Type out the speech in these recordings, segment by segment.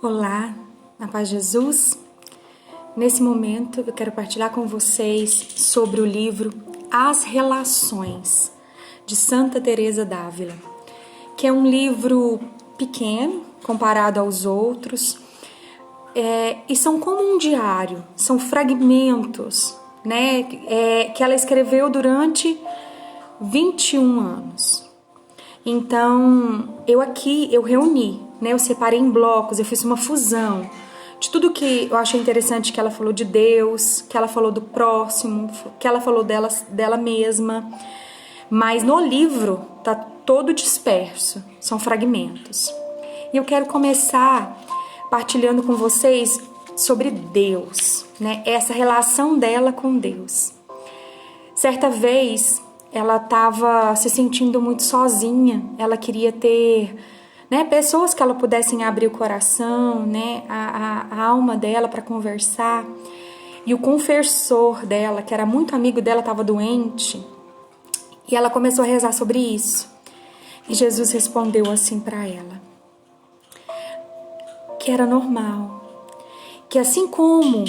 Olá, na paz de Jesus. Nesse momento eu quero partilhar com vocês sobre o livro As Relações, de Santa Teresa d'Ávila, que é um livro pequeno comparado aos outros, e são como um diário, são fragmentos, né, que ela escreveu durante 21 anos. Então, eu reuni, né? Eu separei em blocos, eu fiz uma fusão de tudo que eu achei interessante que ela falou de Deus, que ela falou do próximo, que ela falou dela mesma. Mas no livro tá todo disperso, são fragmentos. E eu quero começar partilhando com vocês sobre Deus, né? Essa relação dela com Deus. Certa vez, ela estava se sentindo muito sozinha, ela queria ter, né, pessoas que ela pudessem abrir o coração, né, a alma dela para conversar. E o confessor dela, que era muito amigo dela, estava doente, e ela começou a rezar sobre isso. E Jesus respondeu assim para ela, que era normal, que assim como,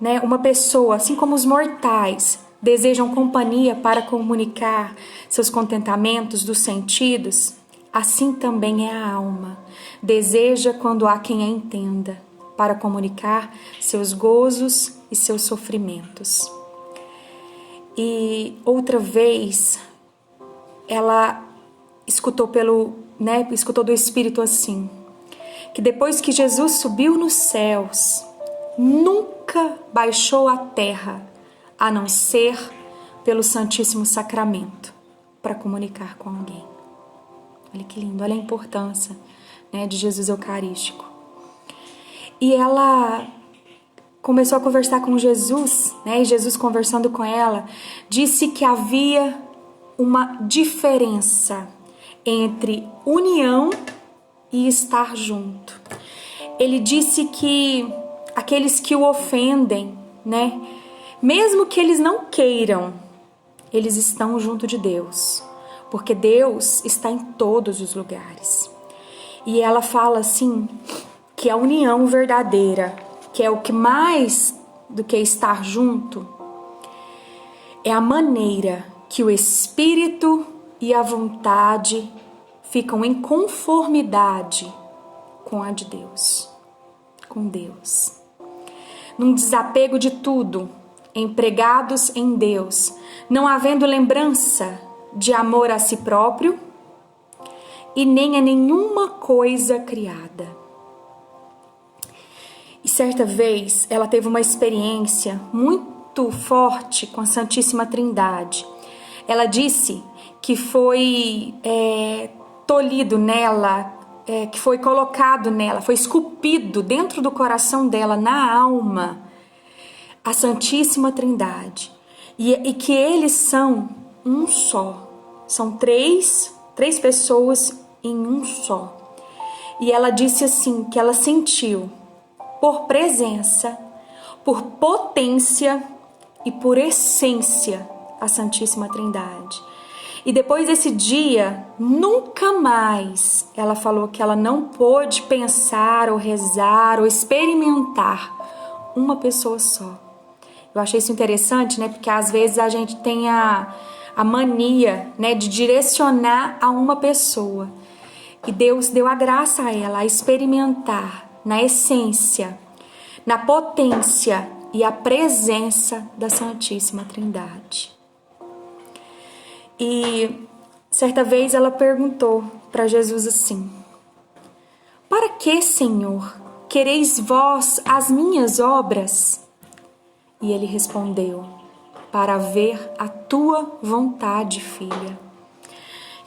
né, uma pessoa, assim como os mortais desejam companhia para comunicar seus contentamentos dos sentidos, assim também é a alma. Deseja quando há quem a entenda, para comunicar seus gozos e seus sofrimentos. E outra vez, ela escutou escutou do Espírito assim, que depois que Jesus subiu nos céus, nunca baixou à terra, a não ser pelo Santíssimo Sacramento, para comunicar com alguém. Olha que lindo, olha a importância, né, de Jesus Eucarístico. E ela começou a conversar com Jesus, né, e Jesus, conversando com ela, disse que havia uma diferença entre união e estar junto. Ele disse que aqueles que o ofendem, né, mesmo que eles não queiram, eles estão junto de Deus, porque Deus está em todos os lugares. E ela fala assim, que a união verdadeira, que é o que mais do que estar junto, é a maneira que o espírito e a vontade ficam em conformidade com a de Deus, com Deus. Num desapego de tudo, empregados em Deus, não havendo lembrança de amor a si próprio e nem a nenhuma coisa criada. E certa vez ela teve uma experiência muito forte com a Santíssima Trindade. Ela disse que foi tolhido nela, que foi colocado nela, foi esculpido dentro do coração dela, na alma, a Santíssima Trindade, e que eles são um só, são três pessoas em um só. E ela disse assim, que ela sentiu por presença, por potência e por essência a Santíssima Trindade. E depois desse dia, nunca mais ela falou que ela não pôde pensar ou rezar ou experimentar uma pessoa só. Eu achei isso interessante, né? Porque às vezes a gente tem a mania, né, de direcionar a uma pessoa. E Deus deu a graça a ela a experimentar na essência, na potência e a presença da Santíssima Trindade. E certa vez ela perguntou para Jesus assim: para que, Senhor, quereis vós as minhas obras? E ele respondeu: para ver a tua vontade, filha.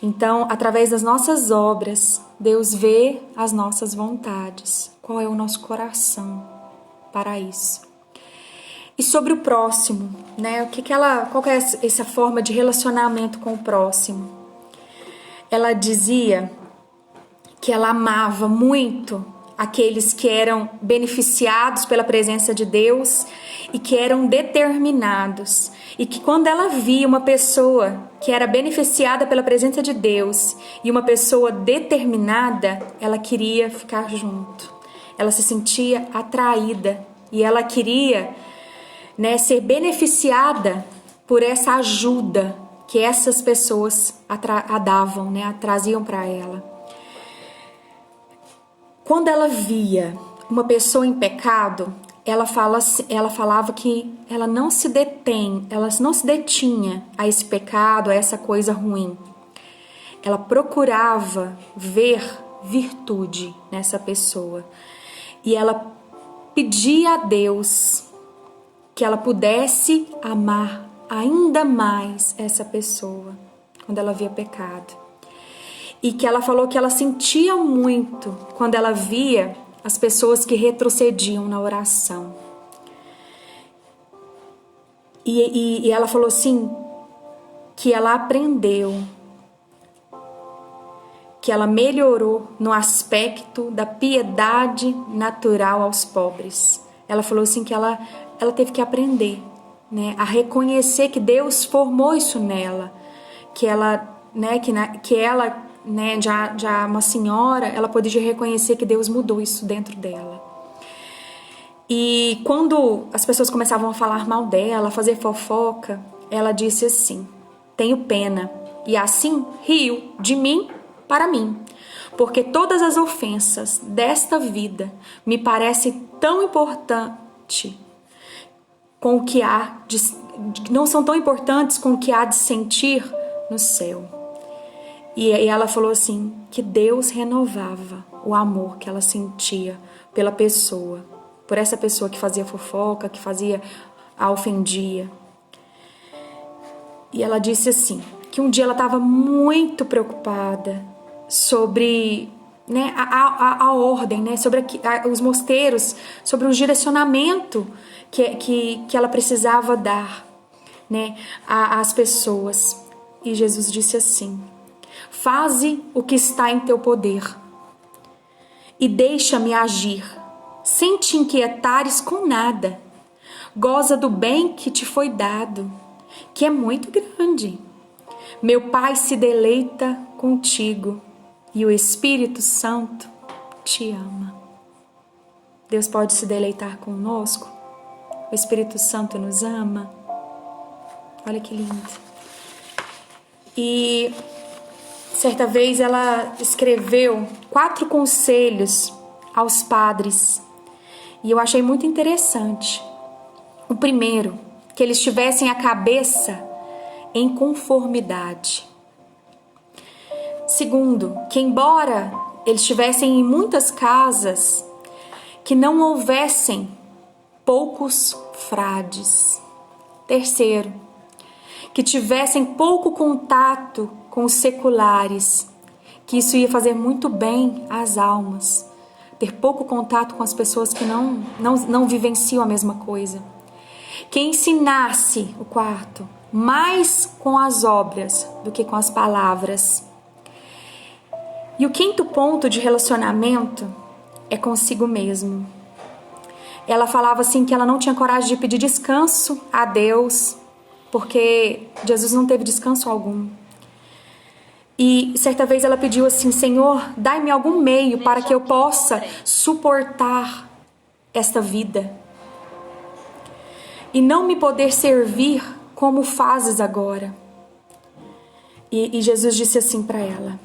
Então, através das nossas obras, Deus vê as nossas vontades. Qual é o nosso coração para isso? E sobre o próximo, né? Qual que é essa forma de relacionamento com o próximo? Ela dizia que ela amava muito aqueles que eram beneficiados pela presença de Deus e que eram determinados. E que quando ela via uma pessoa que era beneficiada pela presença de Deus e uma pessoa determinada, ela queria ficar junto. ela se sentia atraída e ela queria, né, ser beneficiada por essa ajuda que essas pessoas davam, né, traziam para ela. Quando ela via uma pessoa em pecado, ela falava que ela não se detinha a esse pecado, a essa coisa ruim. Ela procurava ver virtude nessa pessoa. E ela pedia a Deus que ela pudesse amar ainda mais essa pessoa quando ela via pecado. E que ela falou que ela sentia muito quando ela via as pessoas que retrocediam na oração. E ela falou assim, que ela aprendeu, que ela melhorou no aspecto da piedade natural aos pobres. Ela falou assim que ela teve que aprender, né, a reconhecer que Deus formou isso nela, que ela, né, já uma senhora, ela podia reconhecer que Deus mudou isso dentro dela. E quando as pessoas começavam a falar mal dela, a fazer fofoca, ela disse assim: tenho pena, e assim riu de mim para mim, porque todas as ofensas desta vida me parecem tão importantes com o que não são tão importantes com o que há de sentir no céu. E ela falou assim, que Deus renovava o amor que ela sentia pela pessoa, por essa pessoa que fazia fofoca, que a ofendia. E ela disse assim, que um dia ela estava muito preocupada sobre, né, a ordem, né, sobre os mosteiros, sobre o direcionamento que ela precisava dar, né, às pessoas. E Jesus disse assim: faze o que está em teu poder e deixa-me agir, sem te inquietares com nada. Goza do bem que te foi dado, que é muito grande. Meu Pai se deleita contigo e o Espírito Santo te ama. Deus pode se deleitar conosco? O Espírito Santo nos ama? Olha que lindo. E certa vez ela escreveu 4 conselhos aos padres e eu achei muito interessante. O primeiro, que eles tivessem a cabeça em conformidade. Segundo, que embora eles estivessem em muitas casas, que não houvessem poucos frades. Terceiro, que tivessem pouco contato com os seculares, que isso ia fazer muito bem às almas. Ter pouco contato com as pessoas que não vivenciam a mesma coisa. Que ensinasse, o quarto, mais com as obras do que com as palavras. E o quinto ponto de relacionamento é consigo mesmo. Ela falava assim que ela não tinha coragem de pedir descanso a Deus, porque Jesus não teve descanso algum. E certa vez ela pediu assim: Senhor, dai-me algum meio para que eu possa suportar esta vida e não me poder servir como fazes agora. E Jesus disse assim para ela: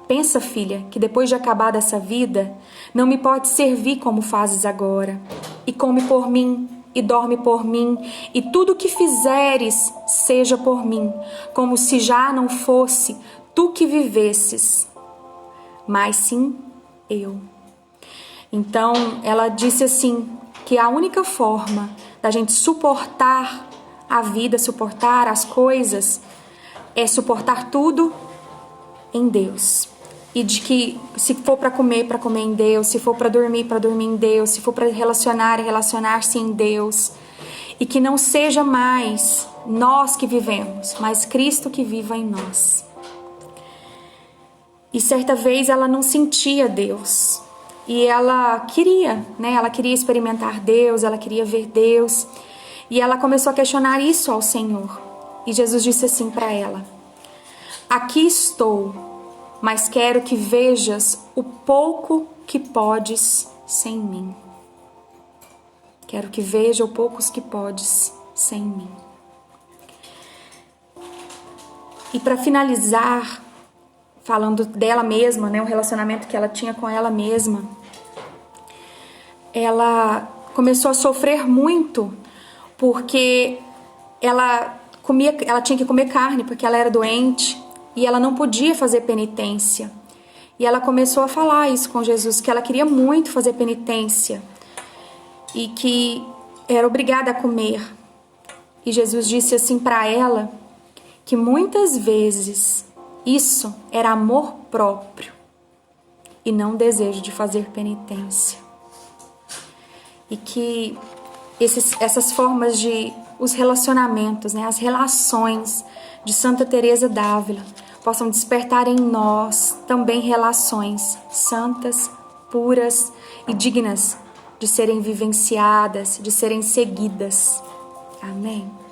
pensa, filha, que depois de acabar dessa vida, não me pode servir como fazes agora, e come por mim, e dorme por mim, e tudo que fizeres seja por mim, como se já não fosse tu que vivesses, mas sim eu. Então ela disse assim, que a única forma da gente suportar a vida, suportar as coisas, é suportar tudo em Deus. E de que se for para comer em Deus, se for para dormir em Deus, se for para relacionar-se em Deus. E que não seja mais nós que vivemos, mas Cristo que viva em nós. E certa vez ela não sentia Deus. E ela queria, né? Ela queria experimentar Deus, ela queria ver Deus. E ela começou a questionar isso ao Senhor. E Jesus disse assim para ela: aqui estou, mas quero que vejas o pouco que podes sem mim. Quero que veja o pouco que podes sem mim. E para finalizar, falando dela mesma, né, o relacionamento que ela tinha com ela mesma, ela começou a sofrer muito porque ela tinha que comer carne porque ela era doente e ela não podia fazer penitência. E ela começou a falar isso com Jesus, que ela queria muito fazer penitência e que era obrigada a comer. E Jesus disse assim para ela que muitas vezes isso era amor próprio e não desejo de fazer penitência. E que essas formas de os relacionamentos, né, as relações de Santa Teresa d'Ávila possam despertar em nós também relações santas, puras e dignas de serem vivenciadas, de serem seguidas. Amém.